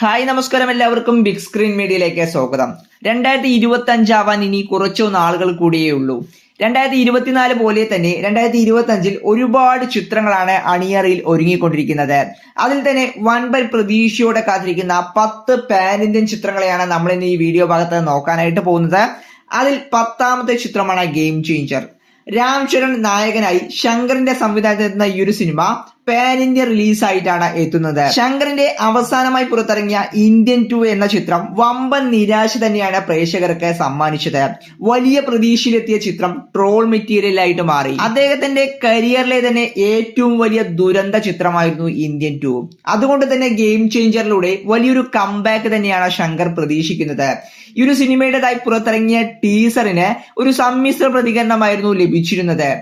Hi നമസ്കാരം, എല്ലാവർക്കും big screen മീഡിയയിലേക്ക് സ്വാഗതം. 2025 ആവാൻ ഇനി കുറച്ചു നാളുകൾ കൂടിയേ ഉള്ളൂ. 2024 പോലെ തന്നെ 2025 ഒരുപാട് ചിത്രങ്ങളാണ് അണിയറയിൽ ഒരുങ്ങിക്കൊണ്ടിരിക്കുന്നത്. അതിൽ തന്നെ വൻപൻ പ്രതീക്ഷയോടെ കാത്തിരിക്കുന്ന 10 പാൻ ഇന്ത്യൻ ചിത്രങ്ങളെയാണ് നമ്മൾ ഇന്ന് ഈ വീഡിയോ ഭാഗത്ത് നോക്കാനായിട്ട് പോകുന്നത്. അതിൽ 10ാമത്തെ ചിത്രമാണ് ഗെയിം ചേഞ്ചർ. രാം ചരൺ നായകനായി ശങ്കറിന്റെ സംവിധാനത്തിൽ എത്തുന്ന ഈ ഒരു സിനിമ പാൻ ഇന്ത്യ റിലീസായിട്ടാണ് എത്തുന്നത്. ശങ്കറിന്റെ അവസാനമായി പുറത്തിറങ്ങിയ ഇന്ത്യൻ 2 എന്ന ചിത്രം വമ്പൻ നിരാശ തന്നെയാണ് പ്രേക്ഷകർക്ക് സമ്മാനിച്ചത്. വലിയ പ്രതീക്ഷയിലെത്തിയ ചിത്രം ട്രോൾ മെറ്റീരിയൽ ആയിട്ട് മാറി. അദ്ദേഹത്തിന്റെ കരിയറിലെ തന്നെ ഏറ്റവും വലിയ ദുരന്ത ചിത്രമായിരുന്നു ഇന്ത്യൻ 2. അതുകൊണ്ട് തന്നെ ഗെയിം ചേഞ്ചറിലൂടെ വലിയൊരു കംബാക്ക് തന്നെയാണ് ശങ്കർ പ്രതീക്ഷിക്കുന്നത്. ഈ ഒരു സിനിമയുടേതായി പുറത്തിറങ്ങിയ ടീസറിന് ഒരു സമ്മിശ്ര പ്രതികരണമായിരുന്നു ലഭിച്ചിരുന്നത്.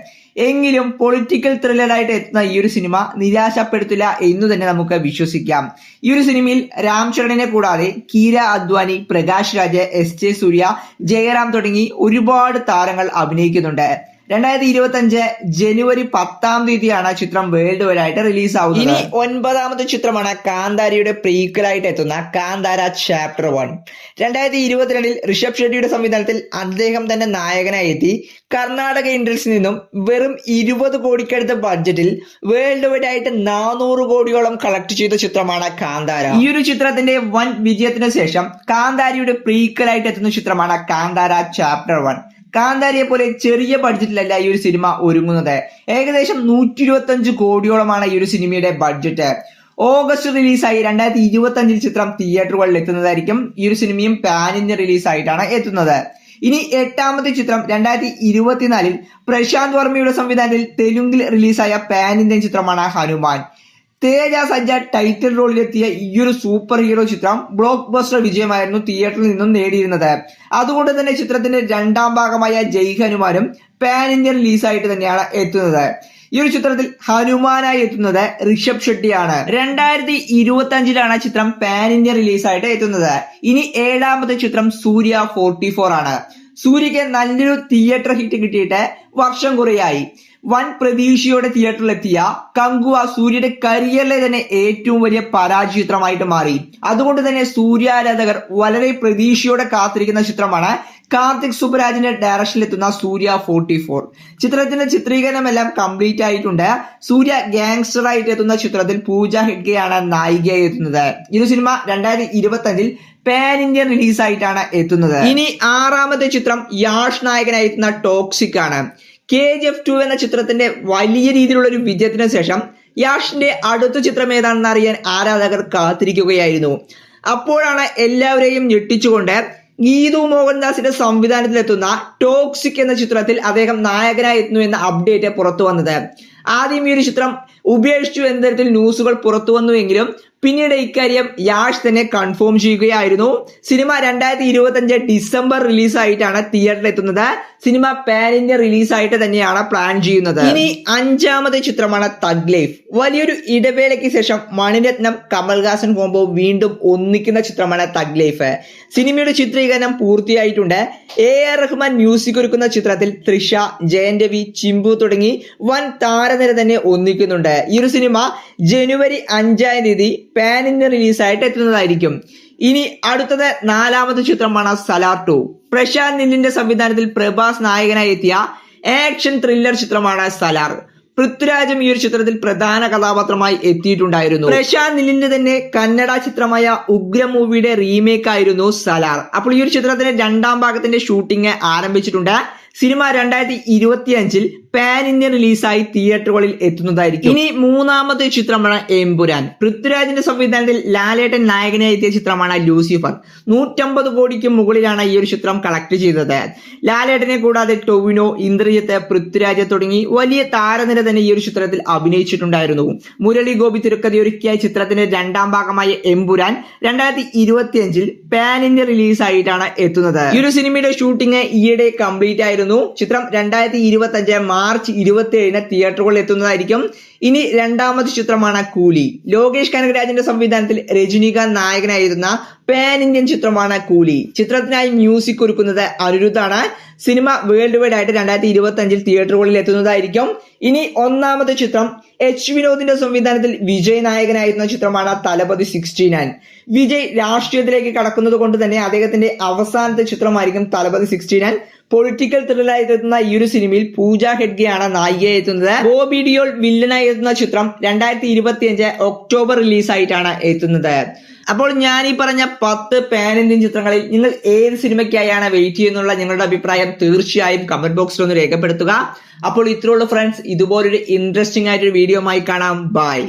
എങ്കിലും പൊളിറ്റിക്കൽ ത്രില്ലറായിട്ട് എത്തുന്ന ഈ ഒരു സിനിമ നിരാശപ്പെടുത്തില്ല എന്നു തന്നെ നമുക്ക് വിശ്വസിക്കാം. ഈ ഒരു സിനിമയിൽ രാം ചരണിനെ കൂടാതെ കീര അദ്വാനി, പ്രകാശ് രാജ്, എസ്.ജെ. സൂര്യ, ജയറാം തുടങ്ങി ഒരുപാട് താരങ്ങൾ അഭിനയിക്കുന്നുണ്ട്. 2025 ജനുവരി 10-ാം തീയതിയാണ് ചിത്രം വേൾഡ് വൈഡ് ആയിട്ട് റിലീസ് ആവുന്നത്. ഇനി 9ാമത്തെ ചിത്രമാണ് കാന്താരയുടെ പ്രീക്വലായിട്ട് എത്തുന്ന കാന്താര ചാപ്റ്റർ 1. 2022 ഋഷഭ് ഷെട്ടിയുടെ സംവിധാനത്തിൽ അദ്ദേഹം തന്നെ നായകനായി എത്തി കർണാടക ഇൻഡസ്ട്രിയിൽ നിന്നും വെറും 20 കോടിക്കടുത്ത ബഡ്ജറ്റിൽ വേൾഡ് വൈഡ് ആയിട്ട് 400 കോടിയോളം കളക്ട് ചെയ്ത ചിത്രമാണ് കാന്താര. ഈ ഒരു ചിത്രത്തിന്റെ വൻ വിജയത്തിന് ശേഷം കാന്താരയുടെ പ്രീക്വലായിട്ട് എത്തുന്ന ചിത്രമാണ് കാന്താര ചാപ്റ്റർ 1. കാന്താരയെ പോലെ ചെറിയ ബഡ്ജറ്റിലല്ല ഈ ഒരു സിനിമ ഒരുങ്ങുന്നത്. ഏകദേശം 125 കോടിയോളമാണ് ഈ ഒരു സിനിമയുടെ ബഡ്ജറ്റ്. ഓഗസ്റ്റ് റിലീസായി 2025 ചിത്രം തിയേറ്ററുകളിൽ എത്തുന്നതായിരിക്കും. ഈ ഒരു സിനിമയും പാൻ ഇന്ത്യ റിലീസായിട്ടാണ് എത്തുന്നത്. ഇനി 8ാമത്തെ ചിത്രം 2024 പ്രശാന്ത് വർമ്മയുടെ സംവിധാനത്തിൽ തെലുങ്കിൽ റിലീസായ പാൻ ഇന്ത്യൻ ചിത്രമാണ് ഹനുമാൻ. തേജ സജ്ജ ടൈറ്റിൽ റോളിലെത്തിയ ഈ ഒരു സൂപ്പർ ഹീറോ ചിത്രം ബ്ലോക്ക് ബസ്റ്റർ വിജയമായിരുന്നു തിയേറ്ററിൽ നിന്നും നേടിയിരുന്നത്. അതുകൊണ്ട് തന്നെ ചിത്രത്തിന്റെ 2ാം ഭാഗമായ ജയ് ഹനുമാനും പാൻ ഇന്ത്യൻ റിലീസായിട്ട് തന്നെയാണ് എത്തുന്നത്. ഈ ഒരു ചിത്രത്തിൽ ഹനുമാനായി എത്തുന്നത് ഋഷഭ് ഷെട്ടിയാണ്. 2025 ചിത്രം പാൻ ഇന്ത്യ റിലീസായിട്ട് എത്തുന്നത്. ഇനി 7ാമത്തെ ചിത്രം സൂര്യ 44 ആണ്. സൂര്യക്ക് നല്ലൊരു തിയേറ്റർ ഹിറ്റ് കിട്ടിയിട്ട് വർഷം കുറയായി. വൻ പ്രതീക്ഷയോടെ തിയേറ്ററിലെത്തിയ കങ്കുവ സൂര്യയുടെ കരിയറിലെ തന്നെ ഏറ്റവും വലിയ പരാജയ ചിത്രമായിട്ട് മാറി. അതുകൊണ്ട് തന്നെ സൂര്യ ആരാധകർ വളരെ പ്രതീക്ഷയോടെ കാത്തിരിക്കുന്ന ചിത്രമാണ് കാർത്തിക് സുബ്രാജിന്റെ ഡയറക്ഷനിലെത്തുന്ന സൂര്യ 44. ചിത്രത്തിന്റെ ചിത്രീകരണമെല്ലാം കംപ്ലീറ്റ് ആയിട്ടുണ്ട്. സൂര്യ ഗാങ്സ്റ്റർ ആയിട്ട് എത്തുന്ന ചിത്രത്തിൽ പൂജ ഹെഗ്ഡെയാണ് നായികയായി എത്തുന്നത്. ഈ സിനിമ 2025 പാൻ ഇന്ത്യ റിലീസായിട്ടാണ് എത്തുന്നത്. ഇനി 6ാമത്തെ ചിത്രം യാഷ് നായകനായി എത്തുന്ന ടോക്സിക് ആണ്. KGF 2 എന്ന ചിത്രത്തിന്റെ വലിയ രീതിയിലുള്ള ഒരു വിജയത്തിന് ശേഷം യാഷിന്റെ അടുത്ത ചിത്രം ഏതാണെന്ന് അറിയാൻ ആരാധകർ കാത്തിരിക്കുകയായിരുന്നു. അപ്പോഴാണ് എല്ലാവരെയും ഞെട്ടിച്ചുകൊണ്ട് ഗീതു മോഹൻദാസിന്റെ സംവിധാനത്തിലെത്തുന്ന ടോക്സിക് എന്ന ചിത്രത്തിൽ അദ്ദേഹം നായകനായി എത്തുന്നു എന്ന അപ്ഡേറ്റ് പുറത്തു വന്നത്. ആദ്യം ഈ ഒരു ചിത്രം ഉപേക്ഷിച്ചു എന്ന തരത്തിൽ ന്യൂസുകൾ പുറത്തു വന്നുവെങ്കിലും പിന്നീട് ഇക്കാര്യം യാഷ് തന്നെ കൺഫേം ചെയ്യുകയായിരുന്നു. സിനിമ 2025 ഡിസംബർ റിലീസായിട്ടാണ് തിയേറ്ററിൽ എത്തുന്നത്. സിനിമ പാൻ ഇന്ത്യ റിലീസായിട്ട് തന്നെയാണ് പ്ലാൻ ചെയ്യുന്നത്. ഇനി 5ാമത്തെ ചിത്രമാണ് തഗ് ലൈഫ്. വലിയൊരു ഇടവേളയ്ക്ക് ശേഷം മണിരത്നം കമൽഹാസൻ കോംബോ വീണ്ടും ഒന്നിക്കുന്ന ചിത്രമാണ് തഗ് ലൈഫ്. സിനിമയുടെ ചിത്രീകരണം പൂർത്തിയായിട്ടുണ്ട്. AR റഹ്മാൻ മ്യൂസിക് ഒരുക്കുന്ന ചിത്രത്തിൽ തൃഷ, ജയൻ രവി, ചിമ്പു തുടങ്ങി വൻ താരനിര തന്നെ ഒന്നിക്കുന്നുണ്ട്. ഈ ഒരു സിനിമ ജനുവരി 5-ാം തീയതി പാൻ ഇന്ത്യ റിലീസായിട്ട് എത്തുന്നതായിരിക്കും. ഇനി അടുത്തത് 4ാമത്തെ ചിത്രമാണ് സലാർ 2. പ്രശാന്ത് നിലിന്റെ സംവിധാനത്തിൽ പ്രഭാസ് നായകനായി എത്തിയ ആക്ഷൻ ത്രില്ലർ ചിത്രമാണ് സലാർ. പൃഥ്വിരാജും ഈ ഒരു ചിത്രത്തിൽ പ്രധാന കഥാപാത്രമായി എത്തിയിട്ടുണ്ടായിരുന്നു. പ്രശാന്ത് നിലിന്റെ തന്നെ കന്നഡ ചിത്രമായ ഉഗ്ര മൂവിയുടെ റീമേക്ക് ആയിരുന്നു സലാർ. അപ്പോൾ ഈ ഒരു ചിത്രത്തിന്റെ 2ാം ഭാഗത്തിന്റെ ഷൂട്ടിംഗ് ആരംഭിച്ചിട്ടുണ്ട്. സിനിമ 2025 പാൻ ഇന്ത്യ റിലീസായി തിയേറ്ററുകളിൽ എത്തുന്നതായിരിക്കും. ഇനി 3ാമത്തെ ചിത്രമാണ് എമ്പുരാൻ. പൃഥ്വിരാജിന്റെ സംവിധാനത്തിൽ ലാലേട്ടൻ നായകനായി എത്തിയ ചിത്രമാണ് ലൂസിഫർ. 150 കോടിക്ക് മുകളിലാണ് ഈ ഒരു ചിത്രം കളക്ട് ചെയ്തത്. ലാലേട്ടനെ കൂടാതെ ടൊവിനോ, ഇന്ദ്രജിത്ത്, പൃഥ്വിരാജ് തുടങ്ങി വലിയ താരനിര തന്നെ ഈ ഒരു ചിത്രത്തിൽ അഭിനയിച്ചിട്ടുണ്ടായിരുന്നു. മുരളി ഗോപി തിരക്കഥയൊരുക്കിയ ചിത്രത്തിന്റെ 2ാം ഭാഗമായ എമ്പുരാൻ 2025 പാൻ ഇന്ത്യ റിലീസായിട്ടാണ് എത്തുന്നത്. ഈ ഒരു സിനിമയുടെ ഷൂട്ടിംഗ് ഈയിടെ കംപ്ലീറ്റ് ആയിരുന്നു. ചിത്രം 2025 മാർച്ച് 27-ന് തിയേറ്ററുകളിൽ എത്തുന്നതായിരിക്കും. ഇനി രണ്ടാമത്തെ ചിത്രമാണ് കൂലി. ലോകേഷ് കനകരാജിന്റെ സംവിധാനത്തിൽ രജനീകാന്ത് നായകനായിരുന്ന പാൻ ഇന്ത്യൻ ചിത്രമാണ് കൂലി. ചിത്രത്തിനായി മ്യൂസിക് ഒരുക്കുന്നത് അനിരുദ്ധാണ്. സിനിമ വേൾഡ് വൈഡ് ആയിട്ട് 2025 തിയേറ്ററുകളിൽ എത്തുന്നതായിരിക്കും. ഇനി ഒന്നാമത്തെ ചിത്രം എച്ച് വിനോദിന്റെ സംവിധാനത്തിൽ വിജയ് നായകനായിരുന്ന ചിത്രമാണ് തലപതി 69. വിജയ് രാഷ്ട്രീയത്തിലേക്ക് കടക്കുന്നത് കൊണ്ട് തന്നെ അദ്ദേഹത്തിന്റെ അവസാനത്തെ ചിത്രമായിരിക്കും തലപതി 69. പൊളിറ്റിക്കൽ ത്രില്ലറായി എത്തുന്ന ഈ ഒരു സിനിമയിൽ പൂജ ഹെഗ്ഡെയാണ് നായികയായി എത്തുന്നത്. ബോബി ഡിയോൾ വില്ലനായി എത്തുന്ന ചിത്രം 2025 ഒക്ടോബർ റിലീസായിട്ടാണ് എത്തുന്നത്. അപ്പോൾ ഞാൻ ഈ പറഞ്ഞ 10 പാൻ ഇന്ത്യൻ ചിത്രങ്ങളിൽ നിങ്ങൾ ഏത് സിനിമയ്ക്കായാണ് വെയിറ്റ് ചെയ്യുന്നുള്ള നിങ്ങളുടെ അഭിപ്രായം തീർച്ചയായും കമന്റ് ബോക്സിൽ ഒന്ന് രേഖപ്പെടുത്തുക. അപ്പോൾ ഇത്രയുള്ള ഫ്രണ്ട്സ്, ഇതുപോലൊരു ഇൻട്രസ്റ്റിംഗ് ആയിട്ടൊരു വീഡിയോ ആയി കാണാം. ബൈ.